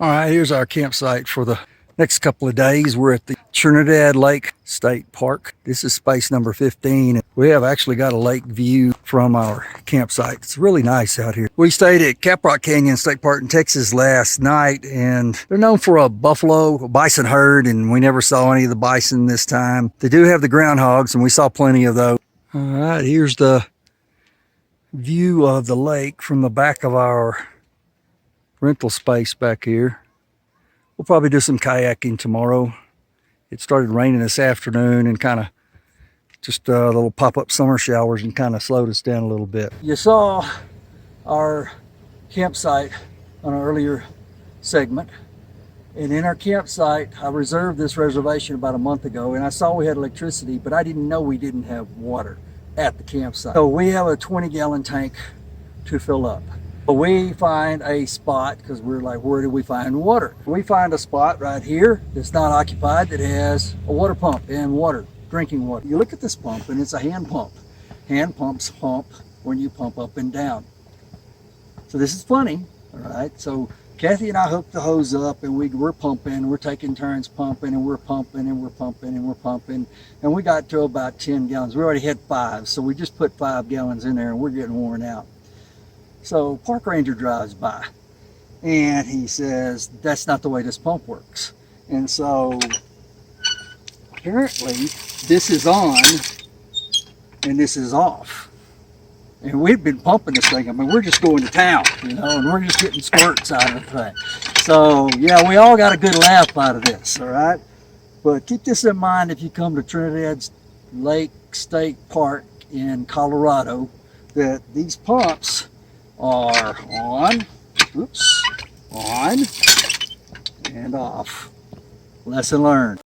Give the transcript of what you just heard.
All right, here's our campsite for the next couple of days. We're at the Trinidad Lake State Park. This is space number 15. We have actually got a lake view from our campsite. It's really nice out here. We stayed at Caprock Canyons State Park in Texas last night, and they're known for a bison herd, and we never saw any of the bison this time. They do have the groundhogs, and we saw plenty of those. All right, here's the view of the lake from the back of our rental space back here. We'll probably do some kayaking tomorrow. It started raining this afternoon and kind of just little pop-up summer showers and kind of slowed us down a little bit. You saw our campsite on an earlier segment, and in our campsite I reserved this reservation about a month ago, and I saw we had electricity, but I didn't know we didn't have water at the campsite. So we have a 20-gallon tank to fill up. We find a spot because we're like, where do we find water? We find a spot right here that's not occupied that has a water pump and water, drinking water. You look at this pump and it's a hand pump. Hand pumps pump when you pump up and down. So this is funny, all right? So Kathy and I hooked the hose up, and we're pumping. We're taking turns pumping, and we're pumping, and we're pumping, and we're pumping. And we got to about 10 gallons. We already had 5, so we just put 5 gallons in there, and we're getting worn out. So park ranger drives by, and he says, that's not the way this pump works. And so apparently this is on and this is off. And we've been pumping this thing. I mean, we're just going to town, you know, and we're just getting squirts out of the thing. So yeah, we all got a good laugh out of this, all right? But keep this in mind if you come to Trinidad Lake State Park in Colorado, that these pumps are on and off. Lesson learned.